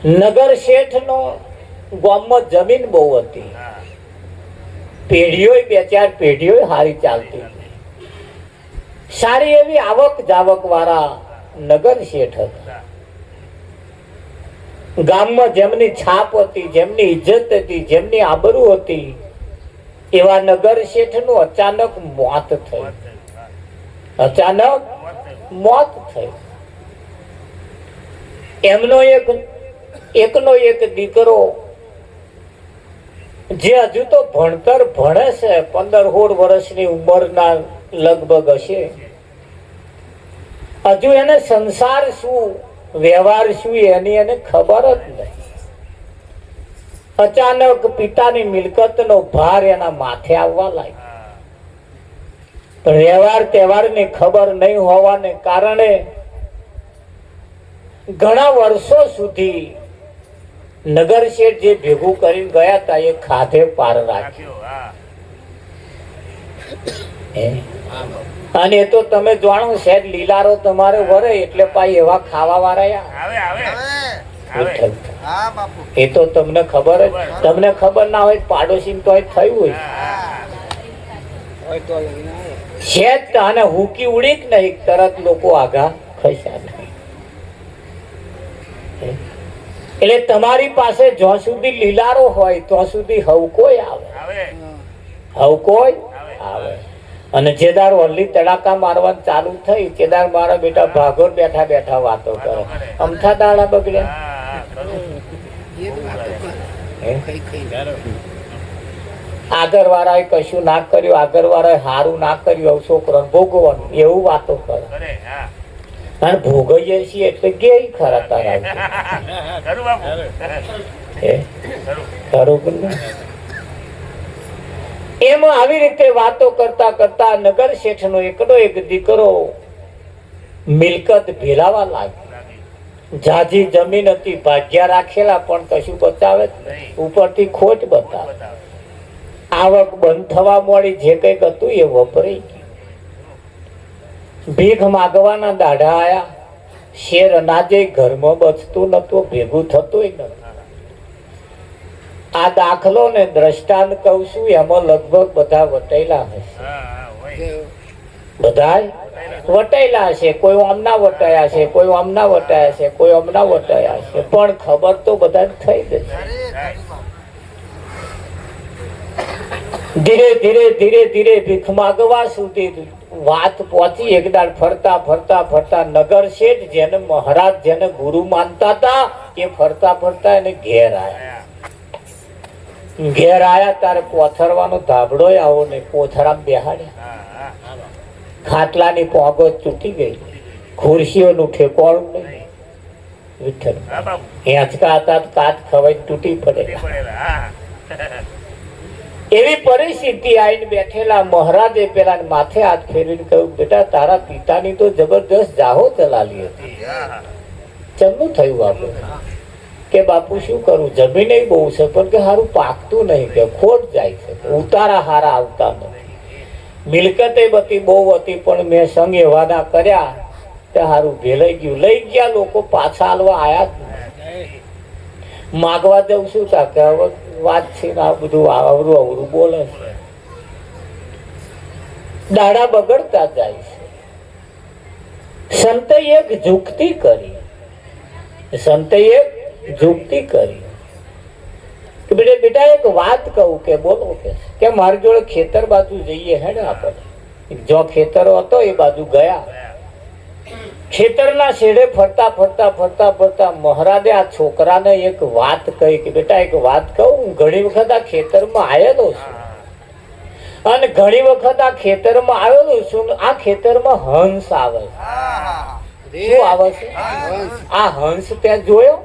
નગર શેઠ નો ગામમાં જમીન બહુ હતી, પેઢીઓ બે ચાર પેઢીઓ સારી ચાલતી, સારી એવી આવક જાવક વાળા નગર શેઠ હતા. ગામમાં જેમની છાપ હતી, જેમની ઇજ્જત હતી, જેમની આબરૂ હતી, એવા નગર શેઠ નું અચાનક મોત થયું. અચાનક મોત થયું. એમનો એકનો એક દીકરો જે હજુ તો ભણતર ભણે છે, 15-16 વર્ષની ઉંમરના લગભગ હશે, હજુ એને સંસાર શું વ્યવહાર શું એની એને ખબર જ નહીં. અચાનક પિતાની મિલકતનો ભાર એના માથે આવવા લાગ્યો. વ્યવહાર તહેવારની ખબર નહીં હોવાને કારણે ઘણા વર્ષો સુધી નગર શેઠ જે ભેગું કરીને ગયા હતા એ ખાધે પાર રાખ્યું. અને એ તો તમે જાણો શેઠ લીલારો તમારે વરે એટલે પાઈ એવા ખાવા વાળા એ તો તમને ખબર જ. તમને ખબર ના હોય પાડોશી તો થયું હોય શેઠ અને હુકી ઉડી જ નહીં તરત લોકો આગા ખસ્યા નહીં. એટલે તમારી પાસે જ્યાં સુધી લીલારો હોય ત્યાં સુધી હવકોય આવે, હવકોય આવે. અને જેદાર વલ્લી તડાકા મારવાનું ચાલુ થઈ, કેદાર મારા બેટા ભાગોર બેઠા બેઠા વાતો કરે, અમથા દાડા બગડ્યા. આગળ વાળાએ કશું ના કર્યું, આગળ વાળાએ સારું ના કર્યું, છોકરો ભોગવવાનું એવું વાતો કરે. અને ભોગવીએ છીએ એટલે કે ખરા તારા એમ આવી રીતે વાતો કરતા કરતા નગર શેઠ નો એકનો એક દીકરો મિલકત ભેલાવા લાગ્યો. જાજી જમીન હતી, ભાગ્યા રાખેલા પણ કશું બતાવે જ નહીં, ઉપરથી ખોટ બતાવે. આવક બંધ થવા મળી, જે કઈક હતું એ વપરાઈ ગયું. ભીખ માગવાના દાઢા આયા, શેર અનાજે ઘરમાં બચતું નતું, ભેગું થતું નતું. આ દાખલો ને દ્રષ્ટાંત કહું છું, એમાં લગભગ બધા વટેલા હશે, બધા વટેલા હશે. કોઈ આમના વટાયા છે, કોઈ આમના વટાયા છે, કોઈ આમના વટાયા છે, પણ ખબર તો બધા થઈ જશે. ધીરે ધીરે ધીરે ધીરે ભીખ માગવા સુધી વાત પહોંચી. એકદાડ ફરતા ફરતા ફરતા નગર શેઠ જેને મહારાજ જેને ગુરુ માનતા હતા એ ફરતા ફરતા એને ઘેર આયા. ઘેર આયા ત્યારે પોથરવાનો ધાબડો આવો ને પોથરામાં બેહાડ્યા. ખાટલાની પોગો તૂટી ગઈ, ખુરશીઓનું ઠેકોણું નહીં. વિઠ્ઠલ હેંચકા હતા, કાચ ખવાઈ તૂટી પડે. એવી પરિસ્થિતિ આવીને બેઠેલા મહારાજે પેલા માથે હાથ ફેરવીને કહ્યું, બેટા તારા પિતાની તો જબરદસ્ત જાહો ચલાલી હતી, ચમનું થયું આપણે? કે બાપુ શું કરું, જમીન બહુ છે પણ કે સારું પાકતું નહીં, કે ખોટ જાય છે, ઉતારા હારા આવતા નથી, મિલકતે બધી બહુ હતી પણ મેં સંગ એવાના કર્યા તે સારું ભેલાઈ ગયું. લઈ ગયા લોકો, પાછા હાલવા આયા જ નહીં. માગવા જવું શું તા કે હવે વાત છે ને આ બધું અવરું અવરું બોલે છે. દાડા બગડતા જાય છે. સંતે એક જુક્તિ કરી, સંતે એક જુક્તિ કરી કે બેટા એક વાત કહું કે બોલો કે મારી જોડે ખેતર બાજુ જઈએ હે ને આપણે. જો ખેતરો હતો એ બાજુ ગયા. ખેતરના છેડે ફરતા ફરતા ફરતા ફરતા મહારાજે આ છોકરાને એક વાત કહી કે બેટા એક વાત કહું, ઘણી વખત આ ખેતરમાં આવેલો છું અને ઘણી વખત આ ખેતરમાં આવેલો છું. આ ખેતરમાં હંસ આવે છે. શું આવે છે? આ હંસ ત્યાં જોયો?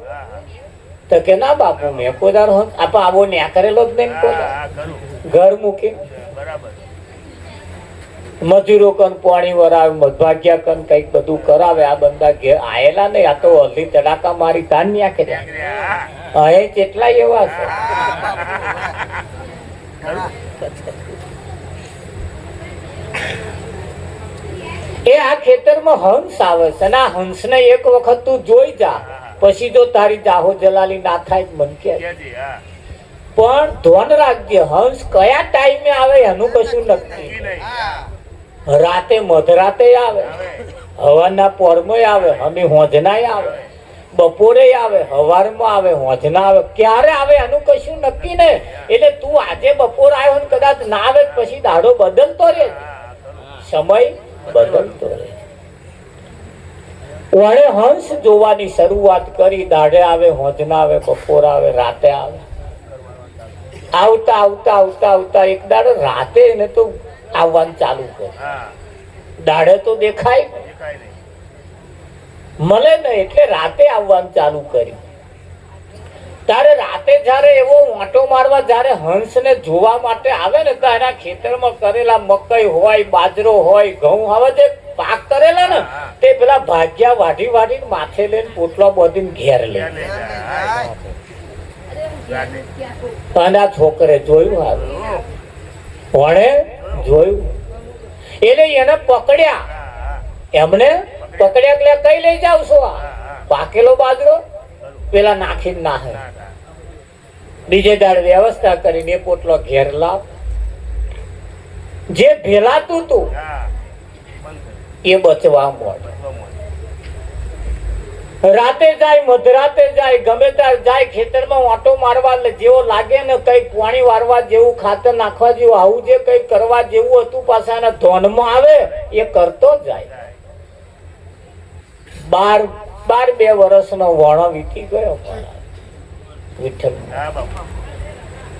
તો કે ના બાપુ મેં કોઈ હંસ આપ આવો ન્યા કરેલો જ નહીં. કોઈ ઘર મૂકી મજૂરો કન પાણી વરાવે, મધભાગ્યા કન કઈક બધું કરાવે. આ બંદા ઘેર આયેલા નહીં, આ તો હલ્દી તડાકા મારી તાન ન્યા કર્યા. અહીં કેટલા એવા છે. એ આ ખેતરમાં હંસ આવે છે અને આ હંસને એક વખત તું જોઈ જા પછી તો તારી જાહો જલાલી ના થાય મન કે પણ ધ્યાન રાખજે હંસ કયા ટાઈમે આવે એનું કશું નક્કી રાતે મધરાતે આવે હવાના પોરમાં આવે અમે હોજનાય આવે બપોરે આવે હવારમાં આવે હોજના આવે ક્યારે આવે એનું કશું નક્કી નહીં એટલે તું આજે બપોર આવ્યો ને કદાચ ના આવે પછી દાડો બદલતો રહે સમય બદલતો રહે વળે હંસ જોવાની શરૂઆત કરી દાડે આવે હોજના આવે બપોર આવે રાતે આવે આવતા આવતા આવતા આવતા એક દાડો રાતે એને તો આવવાનું ચાલુ કરે દાડે તો દેખાય મળે ને એટલે રાતે આવવાનું ચાલુ કર્યું તારે રાતે જયારે એવો વાંટો મારવા જયારે હંસ ને જોવા માટે આવે ને તો એના ખેતરમાં કરેલા મકઈ હોય બાજરો હોય ઘઉં હવે જે પાક કરેલા ને તે પેલા ભાગ્યા વાઢી વાઢીને માથે લઈને પોટલો બધીને ઘેર લે અને આ છોકરે જોયું હારું ભણે જોયું એટલે એને પકડ્યા એમને પકડ્યા એટલે કઈ લઈ જાવ છો આ પાકેલો બાજરો પેલા નાખીને નાહે બીજે દાડ વ્યવસ્થા કરીને પોટલો ઘેર લાવ જે ભેલાતું તું એ બચવા મળે રાતે જાય મધરાતે જાય ગમે ત્યારે જાય ખેતરમાં વાંટો મારવા જેવો લાગે ને કઈ પાણી વારવા જેવું ખાતર નાખવા જેવું આવું જે કઈ કરવા જેવું હતું પાછા એના ધોનમાં આવે એ કરતો જાય 12 વર્ષનો વણો વીતી ગયો વિઠ્ઠલ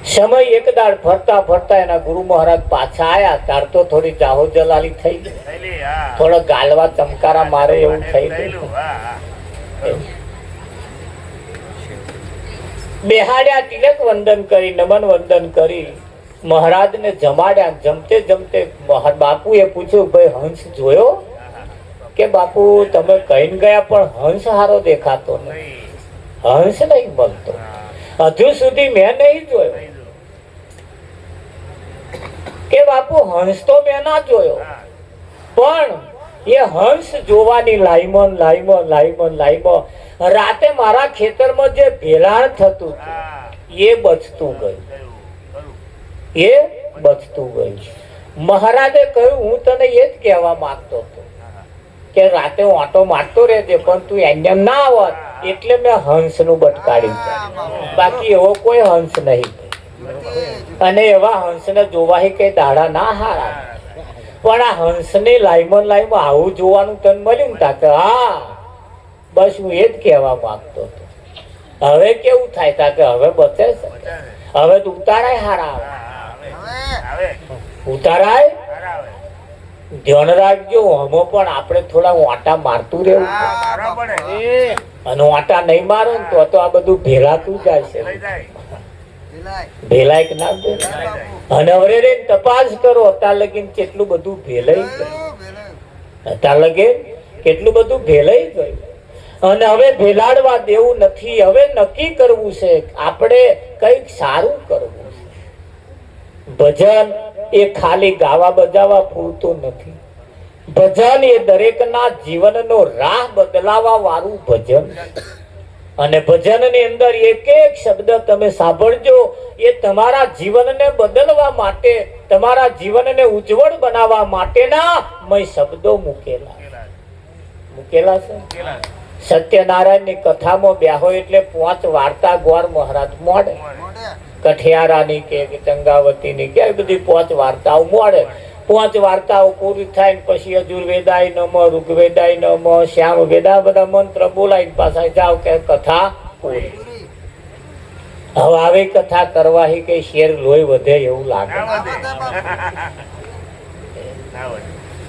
સમય એક દાડ ફરતા ફરતા એના ગુરુ મહારાજ પાછા આયા તાર તો થોડી જાહો જલાલી થઈ ગઈ થોડો ગાલવા ચમકારા મારે એવું થઈ ગયું બેહાડ્યા તિલક વંદન કરી નમન વંદન કરી મહારાજ ને જમાડ્યા જમતે જમતે બાપુએ પૂછ્યું ભાઈ હંસ જોયો કે બાપુ તમે કહીને ગયા પણ હંસ હારો દેખાતો નથી હંસ નહીં મળતો હજુ સુધી મેં નહીં જોયો કે બાપુ હંસ તો મેં ના જોયો પણ એ હંસ જોવાની લાઈમન રાતે મારા ખેતરમાં જે ભેલાણ થતું એ બચતું ગયું મહારાજે કહ્યું હું તને એ જ કહેવા માંગતો હતો કે રાતે વાંટો મારતો રહેજે પણ તું એને ના આવત એટલે મેં હંસ નું બટકાડ્યું બાકી એવો કોઈ હંસ નહીં અને એવા હંસ ને જોવા કઈ દાડા ના હારા પણ આ હંસ ની લાઈમન આવું જોવાનું તને મળ્યું ને તાકે હા બસ હું એ જ કહેવા માંગતો હતો હવે કેવું થાય તાકે હવે બચે છે હવે તો ઉતારાય હારા આવે ઉતારાય ધ્યાન રાખજો હમો પણ આપણે થોડા વાંટા મારતું રહેવું અને વાંટા નહીં મારો ને તો આ બધું ભેલાતું જાય છે ભેલાય કે ના ભેલાય અને હવે રે તપાસ કરો અત્યાર લગીન કેટલું બધું ભેલાઈ ગયું અત્યાર લગીન કેટલું બધું ભેલાઈ ગયું અને હવે ભેલાડવા દેવું નથી હવે નક્કી કરવું છે આપણે કઈક સારું કરવું છે ભજન એ ખાલી ગાવા બજાવા પૂરતું નથી ભજન એ દરેકના જીવનનો રાહ બદલાવા વાળું ભજન અને ભજનની અંદર એક એક શબ્દ તમે સાંભળજો એ તમારા જીવનને બદલવા માટે તમારા જીવનને ઉજ્જવળ બનાવવા માટેના મય શબ્દો મૂકેલા છે સત્યનારાયણ ની કથામાં બેહો એટલે 5 વાર્તા ગોર મહારાજ મોડે કઠિયારાની કે ચંગાવતીની કે બધી 5 વાર્તાઓ મળે 5 વાર્તાઓ પૂરી થાય પછી યજુર્વેદાય નમ ઋગ્વેદાય નમ શ્યામ વેદા બધા મંત્ર બોલાય પાછા જાવ કે કથા પૂરી હવે આવી કથા કરવાથી કઈ શેર લોહી વધે એવું લાગે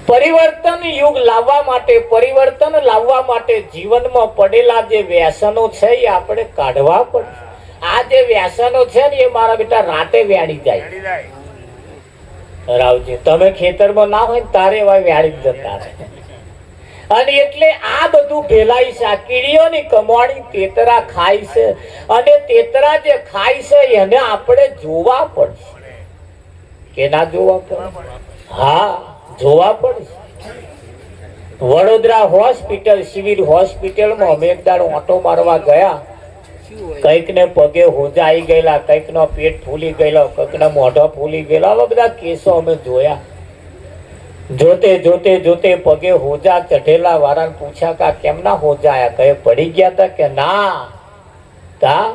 પરિવર્તન યુગ લાવવા માટે જીવનમાં પડેલા જે વ્યસનો છે એ આપણે કાઢવા પડશે આ જે વ્યસનો છે ને એ મારા બેટા રાતે વ્યાડી જાય રાવજી તમે ખેતરમાં ના હોય તારે એવા વ્યાડી જતા રહે અને એટલે આ બધું ભેલાઈ છે આ કીડીઓની કમાણી તેતરા ખાય છે અને તેતરા જે ખાય છે એને આપણે જોવા પડશે કે ના જોવા પડે હા જોવા પડશે વડોદરા હોસ્પિટલ સિવિલ હોસ્પિટલમાં અમે એક દાડો ઓટો મારવા ગયા. કઈક ને પગે હોજા આવી ગયેલા, કઈક નો પેટ ફૂલી ગયેલો, કઈક ના મોઢા ફૂલી ગયેલા. આવા બધા કેસો અમે જોયા. જોતે જોતે જોતે પગે હોજા ચઢેલા વાળાને પૂછ્યા કે કેમના હોજા આયા? કઈ પડી ગયા હતા કે ના? તા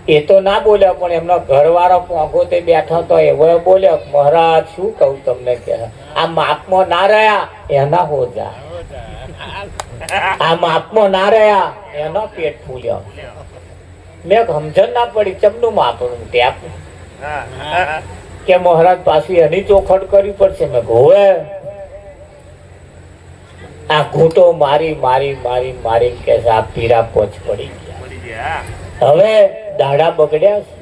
એ તો ના બોલ્યા, પણ એમનો ઘરવાળો પોંખો તે બેઠો તો એવો બોલ્યો, મહારાજ શું કહું તમને કે આ માપમાં ના રહ્યા એના હોજા, આ માપમાં ના રહ્યા એનો પેટ ફૂલ્યો. મેં સમજણ ના પડી ચમનું માપનું ટેપ કે મહારાજ પાછી એની ચોખડ કરવી પડશે. મેં હોવે આ ઘૂંટો મારી મારી મારી મારી કે આ પીરા પોચ પડી ગયા. હવે દાડા બગડ્યા છે.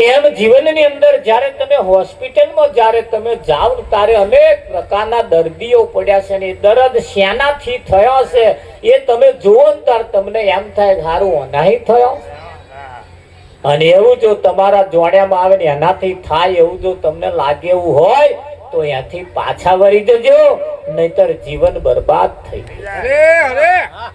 એમ જીવનની અંદર જ્યારે તમે હોસ્પિટલમાં જ્યારે તમે જાઓ ત્યારે અનેક પ્રકારના દર્દીઓ પડ્યા છે. ને દર્દ શેનાથી થયો છે એ તમે જુઓ ને ત્યારે તમને એમ થાય સારું નહીં થયો. અને એવું જો તમારા જોડ્યામાં આવે ને એનાથી થાય એવું જો તમને લાગે એવું હોય તો ત્યાંથી પાછા વળી જજો, નહીતર જીવન બરબાદ થઈ જાય.